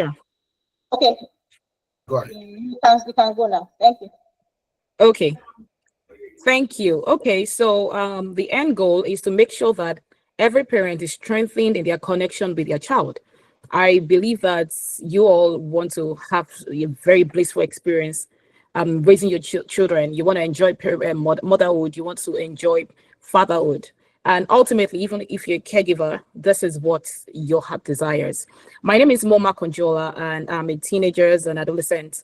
Sure. Okay, Go ahead. you can go now. Thank you. Okay. Thank you. Okay, so the end goal is to make sure that every parent is strengthened in their connection with their child. I believe that you all want to have a very blissful experience raising your children. You want to enjoy motherhood, you want to enjoy fatherhood. And ultimately, even if you're a caregiver, this is what your heart desires. My name is Moma Konjola, and I'm a teenagers and adolescent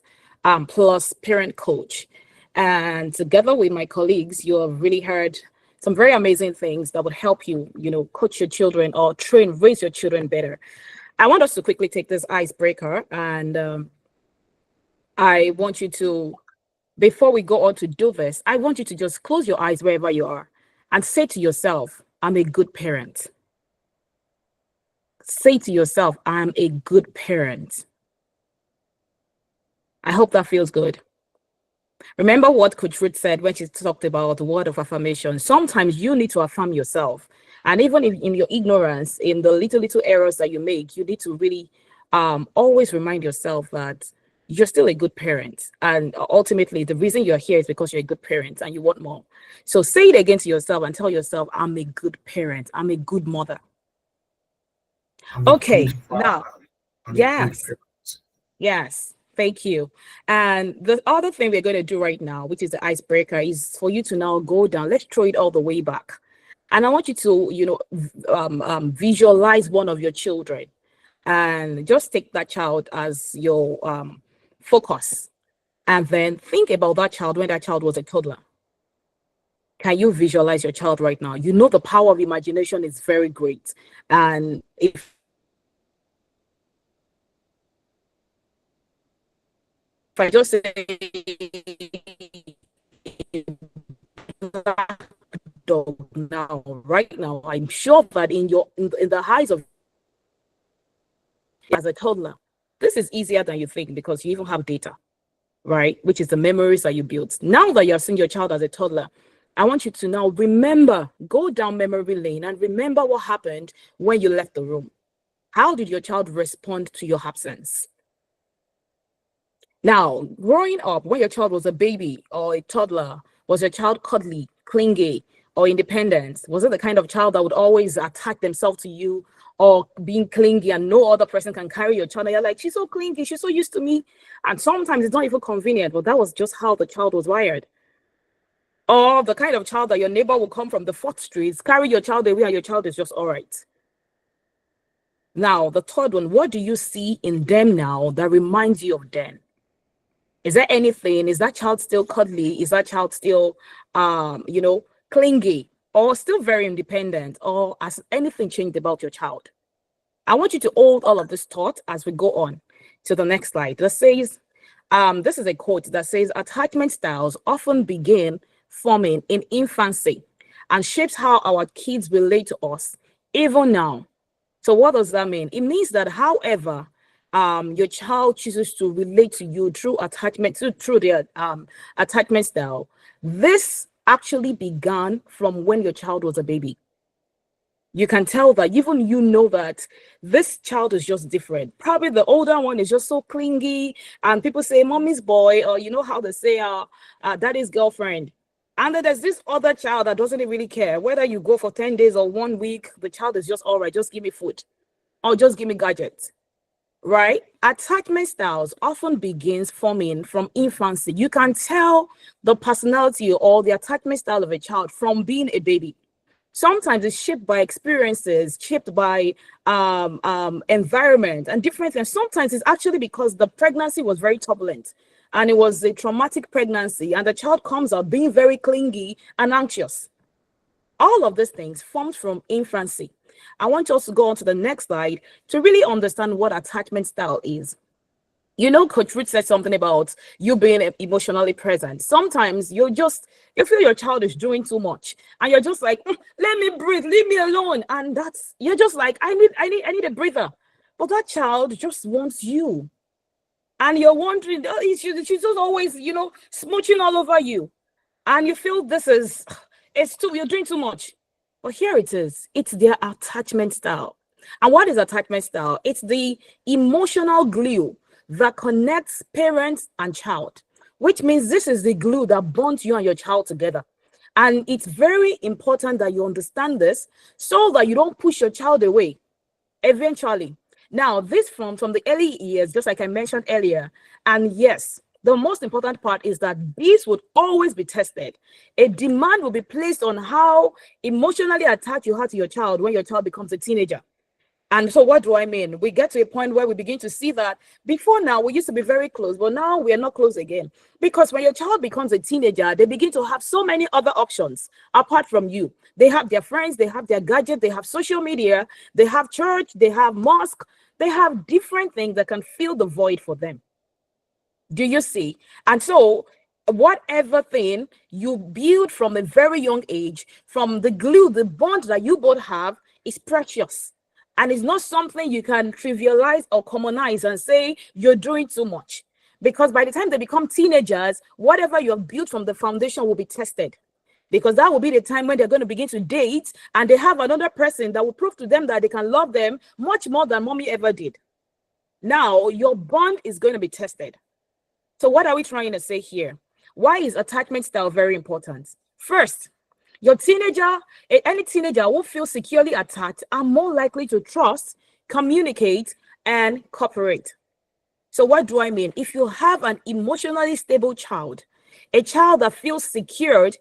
plus parent coach. And together with my colleagues, you have really heard some very amazing things that would help you, coach your children or raise your children better. I want us to quickly take this icebreaker, and I want you to, before we go on to do this, I want you to just close your eyes wherever you are and say to yourself, I'm a good parent. Say to yourself, I'm a good parent. I hope that feels good. Remember what Coach Ruth said when she talked about the word of affirmation. Sometimes you need to affirm yourself. And even if in your ignorance, in the little errors that you make, you need to really always remind yourself that you're still a good parent. And ultimately, the reason you're here is because you're a good parent and you want more. So say it again to yourself and tell yourself, I'm a good parent. I'm a good mother. Okay, now, yes, yes. Thank you. And the other thing we're going to do right now, which is the icebreaker, is for you to now go down. Let's throw it all the way back. And I want you to, visualize one of your children and just take that child as your focus. And then think about that child when that child was a toddler. Can you visualize your child right now? You know the power of imagination is very great. And if I just say dog now, right now, I'm sure that in the eyes of as a toddler, this is easier than you think because you even have data, right? Which is the memories that you built. Now that you have seen your child as a toddler, I want you to now go down memory lane and remember what happened when you left the room. How did your child respond to your absence? Now, growing up, when your child was a baby or a toddler, was your child cuddly, clingy, or independent? Was it the kind of child that would always attach themselves to you or being clingy and no other person can carry your child? And you're like, she's so clingy, she's so used to me. And sometimes it's not even convenient, but that was just how the child was wired. Or the kind of child that your neighbor will come from the 4th Street, carry your child away and your child is just all right. Now, the third one, what do you see in them now that reminds you of them? Is there anything? Is that child still cuddly? Is that child still, clingy or still very independent? Or has anything changed about your child? I want you to hold all of this thought as we go on to the next slide. That says, this is a quote that says, attachment styles often begin forming in infancy and shapes how our kids relate to us, even now. So what does that mean? It means that however your child chooses to relate to you through attachment, through their attachment style, this actually began from when your child was a baby. You can tell that even that this child is just different. Probably the older one is just so clingy, and people say mommy's boy, or you know how they say daddy's girlfriend. And then there's this other child that doesn't really care whether you go for 10 days or 1 week. The child is just all right, just give me food or just give me gadgets. Right? Attachment styles often begins forming from infancy. You can tell the personality or the attachment style of a child from being a baby. Sometimes it's shaped by experiences, shaped by environment and different things. Sometimes it's actually because the pregnancy was very turbulent and it was a traumatic pregnancy and the child comes out being very clingy and anxious. All of these things formed from infancy. I want you also to go on to the next slide to really understand what attachment style is. You know, Coach Ruth said something about you being emotionally present. Sometimes you feel your child is doing too much and you're just like, let me breathe, leave me alone. And you're just like, I need a breather. But that child just wants you. And you're wondering, she's just always, smooching all over you. And you feel you're doing too much. But here it is. It's their attachment style. And what is attachment style? It's the emotional glue that connects parents and child, which means this is the glue that bonds you and your child together. And it's very important that you understand this so that you don't push your child away eventually. Now, this from the early years, just like I mentioned earlier, and yes, the most important part is that these would always be tested. A demand will be placed on how emotionally attached you are to your child when your child becomes a teenager. And so what do I mean? We get to a point where we begin to see that before now we used to be very close, but now we are not close again. Because when your child becomes a teenager, they begin to have so many other options apart from you. They have their friends, they have their gadget, they have social media, they have church, they have mosque, they have different things that can fill the void for them. Do you see? And so whatever thing you build from a very young age, from the glue, the bond that you both have is precious. And it's not something you can trivialize or commonize and say you're doing too much. Because by the time they become teenagers, whatever you have built from the foundation will be tested. Because that will be the time when they're going to begin to date and they have another person that will prove to them that they can love them much more than mommy ever did. Now, your bond is going to be tested. So what are we trying to say here? Why is attachment style very important? First, your teenager, any teenager who feels securely attached are more likely to trust, communicate, and cooperate. So what do I mean? If you have an emotionally stable child, a child that feels secured,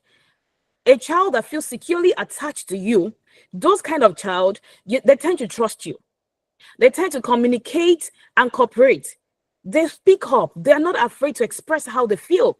a child that feels securely attached to you, those kind of child, they tend to trust you. They tend to communicate and cooperate. They speak up. They're not afraid to express how they feel.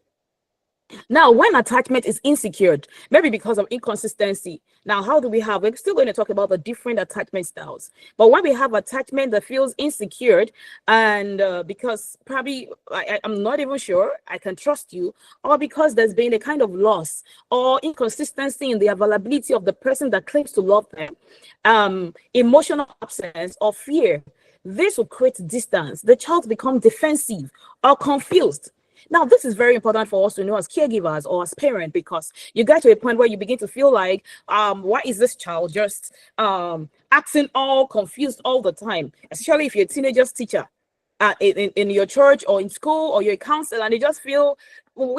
Now, when attachment is insecure, maybe because of inconsistency. Now, how do we have? We're still going to talk about the different attachment styles. But when we have attachment that feels insecure, and because probably I'm not even sure I can trust you, or because there's been a kind of loss or inconsistency in the availability of the person that claims to love them, emotional absence or fear, this will create distance. The child becomes defensive or confused. Now, this is very important for us to know as caregivers or as parents, because you get to a point where you begin to feel like, why is this child just acting all confused all the time? Especially if you're a teenager's teacher in your church or in school, or you're a counselor, and you just feel,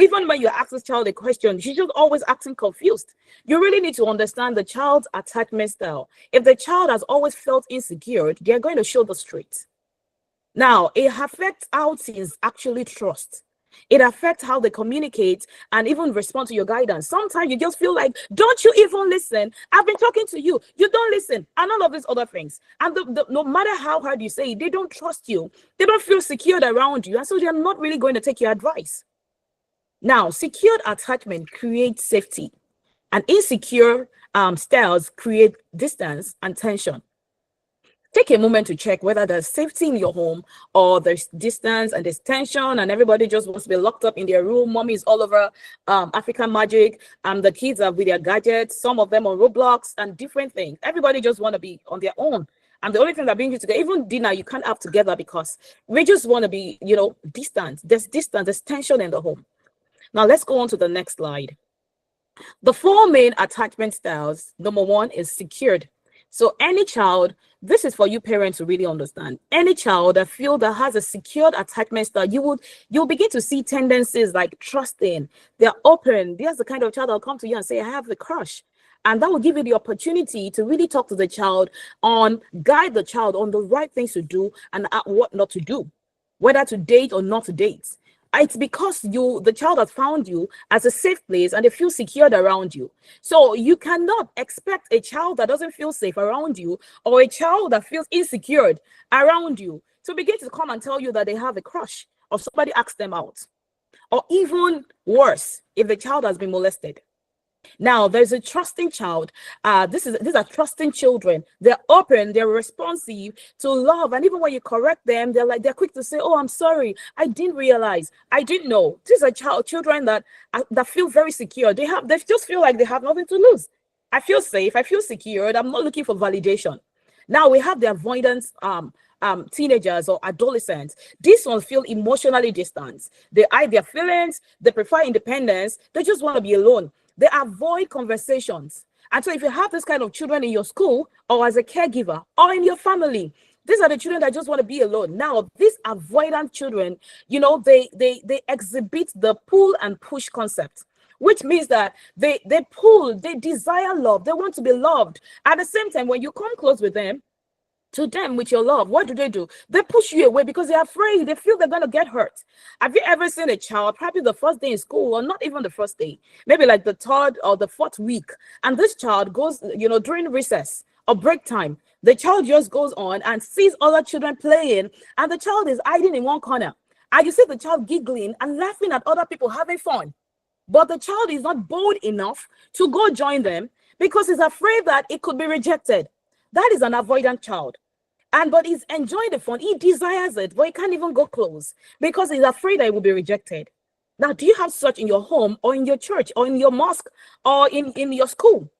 even when you ask this child a question, she's just always acting confused. You really need to understand the child's attachment style. If the child has always felt insecure, they're going to show the street. Now, it affects how teens actually trust. It affects how they communicate and even respond to your guidance. Sometimes you just feel like, don't you even listen? I've been talking to you. You don't listen. And all of these other things. And no matter how hard you say it, they don't trust you. They don't feel secured around you. And so they're not really going to take your advice. Now, secured attachment creates safety. And insecure styles create distance and tension. Take a moment to check whether there's safety in your home, or there's distance and there's tension and everybody just wants to be locked up in their room. Mommy is all over African magic, and the kids are with their gadgets, some of them on Roblox and different things. Everybody just want to be on their own. And the only thing that brings you together, even dinner, you can't have together because we just want to be, distant. There's distance, there's tension in the home. Now let's go on to the next slide. The 4 main attachment styles. Number 1 is secured. So any child, this is for you parents to really understand. Any child that has a secured attachment style, you'll begin to see tendencies like trusting. They're open. There's the kind of child that'll come to you and say, I have a crush. And that will give you the opportunity to really talk to the child guide the child on the right things to do and what not to do, whether to date or not to date. It's because the child has found you as a safe place and they feel secured around you. So you cannot expect a child that doesn't feel safe around you, or a child that feels insecure around you, to begin to come and tell you that they have a crush, or somebody asks them out. Or even worse, if the child has been molested. Now, there's a trusting child. These are trusting children. They're open, they're responsive to love. And even when you correct them, they're quick to say, oh, I'm sorry. I didn't realize. I didn't know. These are children that feel very secure. They just feel like they have nothing to lose. I feel safe. I feel secured. I'm not looking for validation. Now we have the avoidance teenagers or adolescents. These ones feel emotionally distant. They hide their feelings. They prefer independence. They just want to be alone. They avoid conversations. And so if you have this kind of children in your school or as a caregiver or in your family, these are the children that just want to be alone. Now, these avoidant children, they exhibit the pull and push concept, which means that they pull, they desire love, they want to be loved. At the same time, when you come close with them, to them with your love, what do? They push you away because they're afraid. They feel they're going to get hurt. Have you ever seen a child, probably the first day in school, or not even the first day, maybe like the third or the fourth week, and this child goes, during recess or break time, the child just goes on and sees other children playing, and the child is hiding in one corner. And you see the child giggling and laughing at other people having fun. But the child is not bold enough to go join them because he's afraid that it could be rejected. That is an avoidant child. But he's enjoying the fun. He desires it, but he can't even go close because he's afraid that it will be rejected. Now, do you have such in your home or in your church or in your mosque or in your school?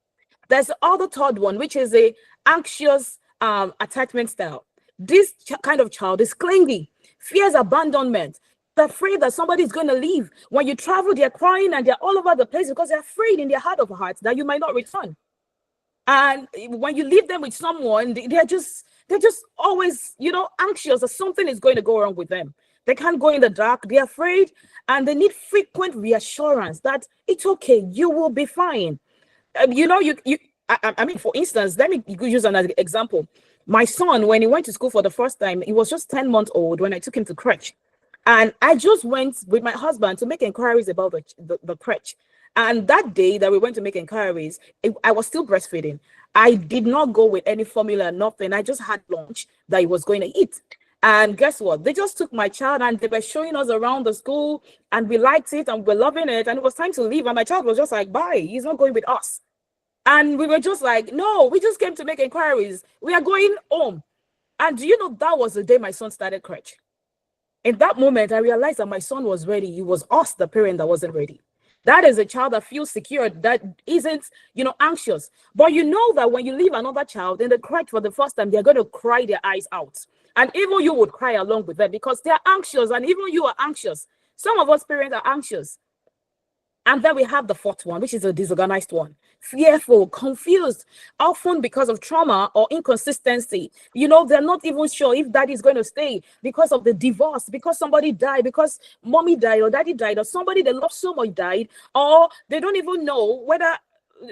There's the other third one, which is a anxious attachment style. This kind of child is clingy, fears abandonment. They're afraid that somebody is going to leave. When you travel, they're crying and they're all over the place because they're afraid in their heart of hearts that you might not return. And when you leave them with someone, they're just always, anxious that something is going to go wrong with them. They can't go in the dark. They're afraid, and they need frequent reassurance that it's okay. You will be fine. I mean, for instance, let me use another example. My son, when he went to school for the first time, he was just 10 months old when I took him to crèche. And I just went with my husband to make inquiries about the crèche. And that day that we went to make inquiries, I was still breastfeeding. I did not go with any formula, nothing. I just had lunch that he was going to eat. And guess what? They just took my child and they were showing us around the school and we liked it and we're loving it. And it was time to leave. And my child was just like, bye, he's not going with us. And we were just like, no, we just came to make inquiries. We are going home. And do you know that was the day my son started crèche? In that moment, I realized that my son was ready. It was us, the parent, that wasn't ready. That is a child that feels secure, that isn't, anxious. But you know that when you leave another child in the crèche for the first time, they're going to cry their eyes out. And even you would cry along with them because they're anxious and even you are anxious. Some of us parents are anxious. And then we have the fourth one, which is a disorganized one. Fearful, confused, often because of trauma or inconsistency. They're not even sure if daddy is going to stay because of the divorce, because somebody died, because mommy died or daddy died, or somebody they love so much died, or they don't even know whether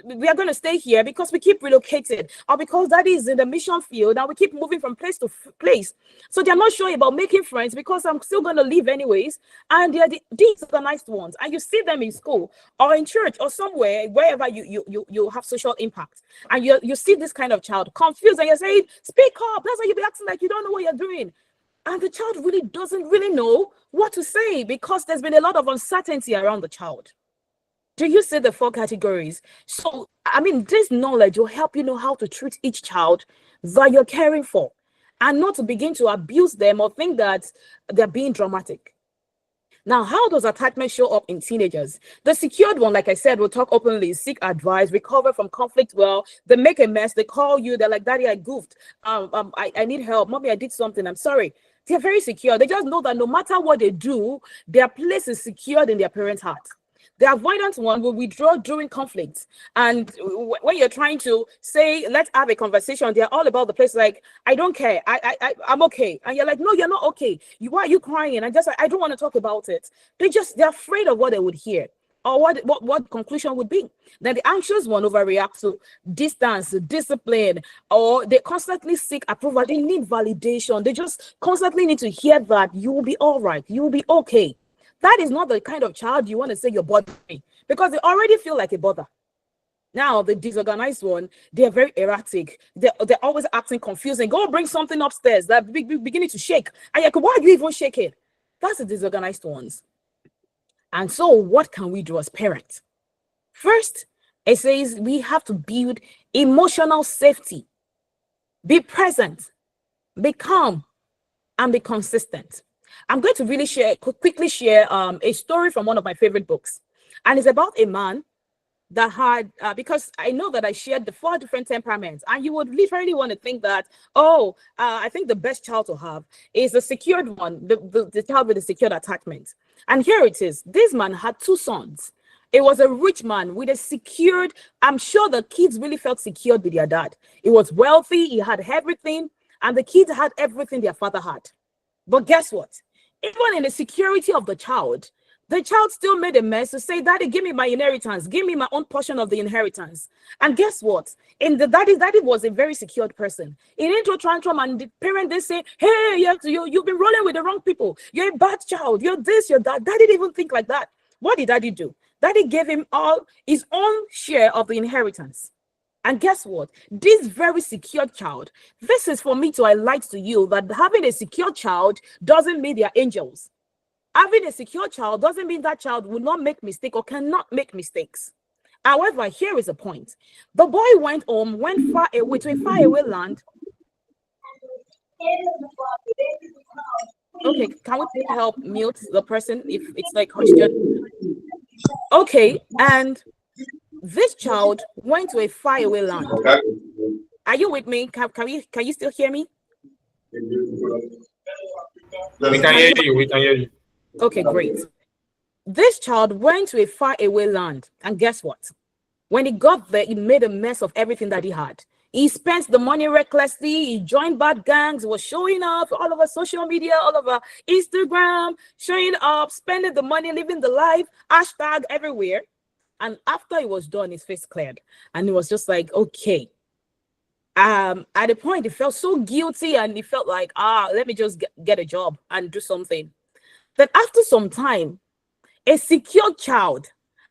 we are going to stay here because we keep relocated, or because daddy is in the mission field and we keep moving from place to place. So they're not sure about making friends because I'm still going to leave anyways. And they're these are the nice ones. And you see them in school or in church or somewhere, wherever you have social impact. And you see this kind of child confused and you're saying, speak up. That's why you be acting like you don't know what you're doing. And the child really doesn't really know what to say because there's been a lot of uncertainty around the child. Do you see the 4 categories? So, I mean, this knowledge will help you know how to treat each child that you're caring for and not to begin to abuse them or think that they're being dramatic. Now, how does attachment show up in teenagers? The secured one, like I said, will talk openly, seek advice, recover from conflict well. They make a mess. They call you. They're like, Daddy, I goofed. I need help. Mommy, I did something. I'm sorry. They're very secure. They just know that no matter what they do, their place is secured in their parents' heart. The avoidant one will withdraw during conflicts. And when you're trying to say, let's have a conversation, they're all about the place like, I don't care. I'm okay. And you're like, no, you're not okay. Why are you crying? And just like, I don't want to talk about it. They're afraid of what they would hear or what conclusion would be. Then the anxious one overreacts to distance, discipline, or they constantly seek approval. They need validation. They just constantly need to hear that you will be all right. You will be okay. That is not the kind of child you want to say you're bothering me because they already feel like a bother. Now, the disorganized one, they're very erratic. They're always acting confusing. Go bring something upstairs that beginning to shake. And you're like, why are you even shaking? That's the disorganized ones. And so what can we do as parents? First, it says we have to build emotional safety. Be present, be calm, and be consistent. I'm going to really quickly share a story from one of my favorite books. And it's about a man that had, because I know that I shared the 4 different temperaments, and you would literally want to think that, I think the best child to have is the secured one, the child with the secured attachment. And here it is. This man had 2 sons. It was a rich man with a secured, I'm sure the kids really felt secured with their dad. He was wealthy, he had everything, and the kids had everything their father had. But guess what? Even in the security of the child still made a mess to say, Daddy, give me my inheritance, give me my own portion of the inheritance. And guess what? In the daddy was a very secured person. He didn't throw tantrum, and the parent didn't say, hey, you've been rolling with the wrong people. You're a bad child. You're this, you're that. Daddy didn't even think like that. What did Daddy do? Daddy gave him all his own share of the inheritance. And guess what? This very secure child, this is for me to highlight to you that having a secure child doesn't mean they're angels. Having a secure child doesn't mean that child will not make mistakes or cannot make mistakes. However, here is a point. The boy went home, went far away to a faraway land. Okay, can we help mute the person if it's like question? Okay, and this child went to a faraway land. Okay. Are you with me? Can you still hear me? We can hear you. We can hear you. Okay, great. This child went to a faraway land, and guess what? When he got there, he made a mess of everything that he had. He spent the money recklessly. He joined bad gangs, was showing up all over social media, all over Instagram, showing up, spending the money, living the life, hashtag everywhere. And after he was done, his face cleared. And he was just like, okay. At a point, he felt so guilty and he felt like, let me just get a job and do something. Then after some time, a secure child,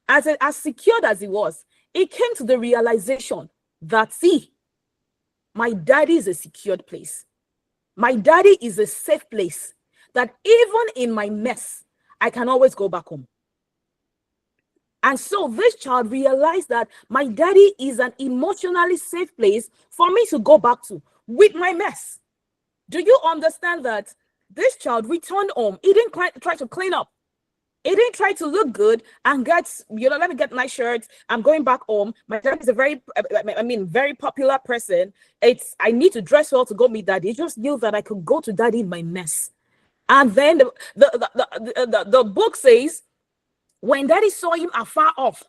as secured as he was, he came to the realization that, see, my daddy is a secured place. My daddy is a safe place that even in my mess, I can always go back home. And so this child realized that my daddy is an emotionally safe place for me to go back to with my mess. Do you understand that? This child returned home. He didn't try to clean up. He didn't try to look good and get, let me get my shirt. I'm going back home. My dad is a very popular person. I need to dress well to go meet daddy. He just knew that I could go to daddy in my mess. And then the book says, when daddy saw him afar off,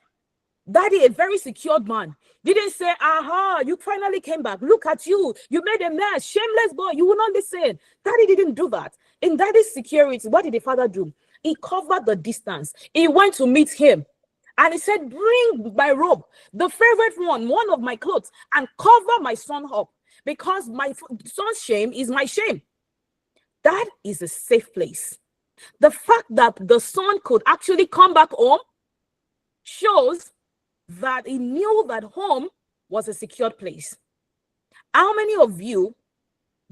daddy, a very secured man, didn't say, aha, you finally came back. Look at you. You made a mess. Shameless boy. You will not listen. Daddy didn't do that. In daddy's security, what did the father do? He covered the distance. He went to meet him. And he said, bring my robe, the favorite one of my clothes, and cover my son up. Because my son's shame is my shame. That is a safe place. The fact that the son could actually come back home shows that he knew that home was a secured place. How many of you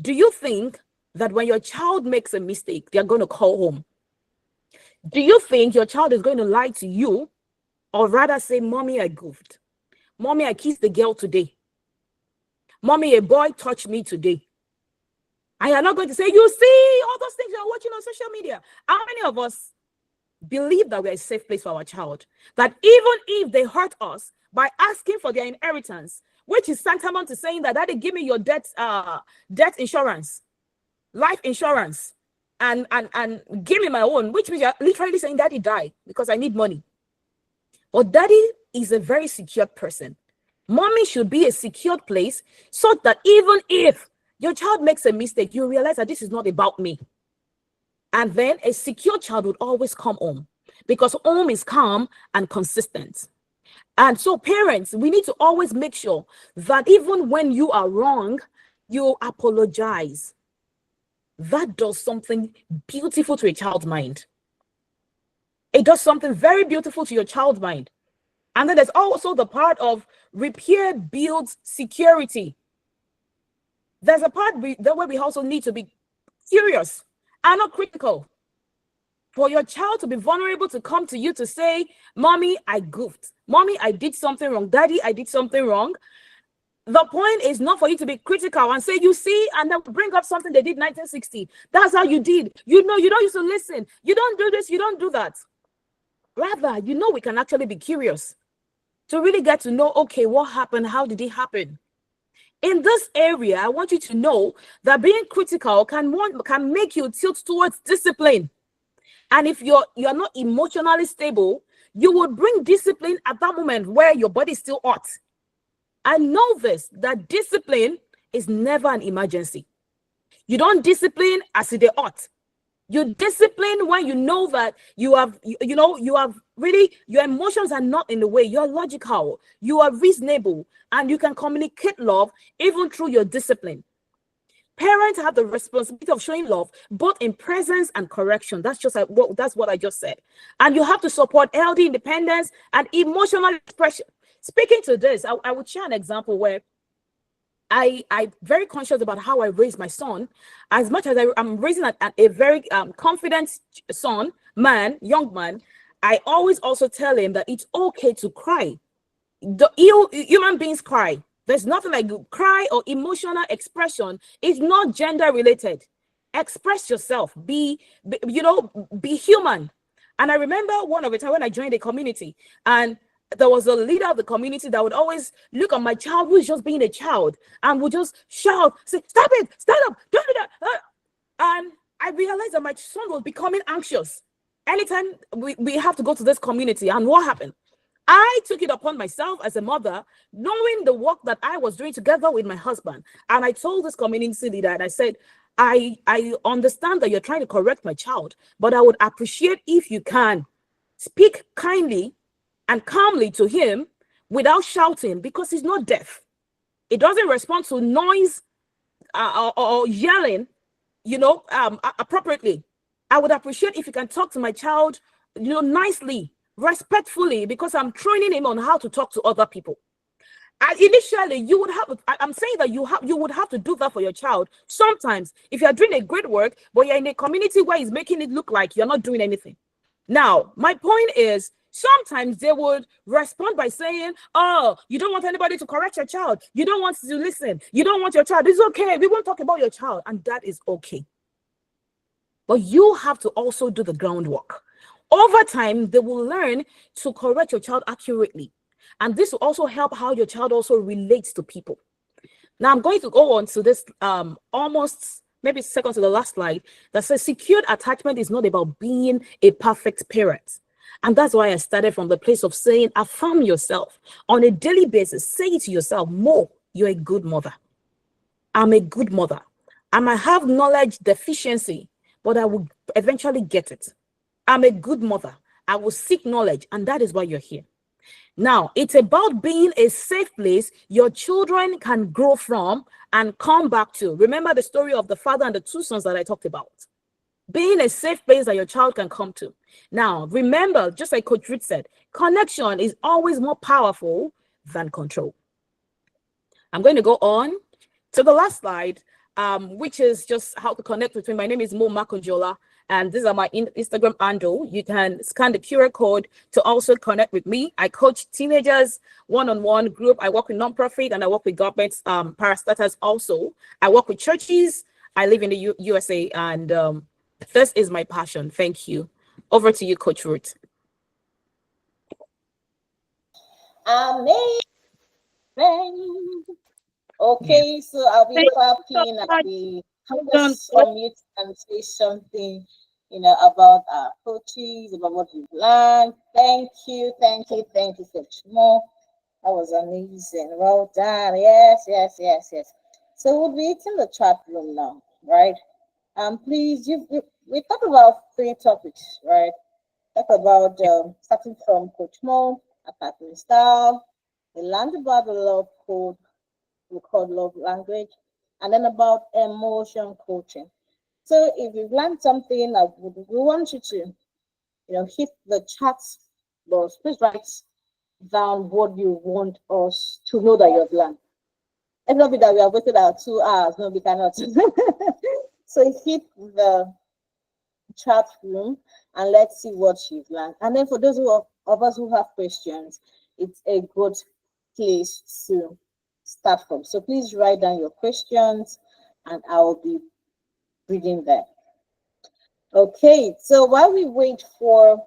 do you think that when your child makes a mistake, they're going to call home? Do you think your child is going to lie to you, or rather say, Mommy, I goofed. Mommy, I kissed the girl today. Mommy, a boy touched me today. And you're not going to say, you see all those things you're watching on social media. How many of us believe that we're a safe place for our child? That even if they hurt us by asking for their inheritance, which is tantamount to saying that, Daddy, give me your debt insurance, life insurance, and give me my own, which means you're literally saying, Daddy, die because I need money. But daddy is a very secure person. Mommy should be a secured place so that even if your child makes a mistake, you realize that this is not about me. And then a secure child would always come home because home is calm and consistent. And so parents, we need to always make sure that even when you are wrong, you apologize. That does something beautiful to a child's mind. It does something very beautiful to your child's mind. And then there's also the part of repair builds security. There's a part where we also need to be curious and not critical. For your child to be vulnerable to come to you to say, Mommy, I goofed. Mommy, I did something wrong. Daddy, I did something wrong. The point is not for you to be critical and say, you see, and then bring up something they did 1960. That's how you did. You don't used to listen. You don't do this. You don't do that. Rather, we can actually be curious to really get to know, okay, what happened? How did it happen? In this area, I want you to know that being critical can make you tilt towards discipline. And if you're not emotionally stable, You would bring discipline at that moment where your body is still hot. I know this, that discipline is never an emergency. You don't discipline as it is hot. You discipline when you know that you have really, your emotions are not in the way. You're logical, you are reasonable, and you can communicate love even through your discipline. Parents have the responsibility of showing love both in presence and correction. That's what I just said. And you have to support healthy independence and emotional expression. Speaking to this, I would share an example where I'm very conscious about how I raise my son. As much as I'm raising a very confident young man, I always also tell him that it's okay to cry. Human beings cry. There's nothing like cry or emotional expression. It's not gender related. Express yourself. Be human. And I remember one of the time when I joined a community, and there was a leader of the community that would always look at my child who's just being a child and would just shout, say, "Stop it, stand up, don't do that." And I realized that my son was becoming anxious. Anytime we have to go to this community, and what happened? I took it upon myself as a mother, knowing the work that I was doing together with my husband. And I told this community leader, and I said, I understand that you're trying to correct my child, but I would appreciate if you can speak kindly and calmly to him without shouting, because he's not deaf. It doesn't respond to noise or yelling, appropriately. I would appreciate if you can talk to my child, nicely, respectfully, because I'm training him on how to talk to other people. And initially, I'm saying that you would have to do that for your child. Sometimes, if you're doing a great work, but you're in a community where he's making it look like you're not doing anything. Now, my point is, sometimes they would respond by saying, "Oh, you don't want anybody to correct your child. You don't want to listen. You don't want your child. It's okay. We won't talk about your child." And that is okay. But you have to also do the groundwork. Over time, they will learn to correct your child accurately. And this will also help how your child also relates to people. Now, I'm going to go on to this almost maybe second to the last slide that says secured attachment is not about being a perfect parent. And that's why I started from the place of saying, affirm yourself on a daily basis. Say to yourself, Mo, you're a good mother. I'm a good mother. I might have knowledge deficiency, but I will eventually get it. I'm a good mother. I will seek knowledge, and that is why you're here. Now, it's about being a safe place your children can grow from and come back to. Remember the story of the father and the two sons that I talked about. Being a safe place that your child can come to. Now, remember, just like Coach Ruth said, connection is always more powerful than control. I'm going to go on to the last slide, which is just how to connect with me. My name is Mo Makunjola, and these are my Instagram handle. You can scan the QR code to also connect with me. I coach teenagers one-on-one group. I work with nonprofit, and I work with government parastatals also. I work with churches. I live in the USA, and this is my passion. Thank you. Over to you, Coach Ruth. Amazing. Okay, so I'll be clapping at the unmute and say something, about our coaches, about what we've learned. Thank you, Coach Mo. That was amazing. Well done. Yes. So we'll be in the chat room now, right? Please, we talked about 3 topics, right? Talk about starting from Coach Mo, attacking style. We learned about the love code, we call love language, and then about emotion coaching. So if you've learned something, we want you to, hit the chat box. Please write down what you want us to know that you've learned. It's not be that we have waited out 2 hours. No, we cannot. So hit the chat room and let's see what you've learned. And then for those of us who have questions, it's a good place to start from. So please write down your questions and I'll be reading them. Okay, so while we wait for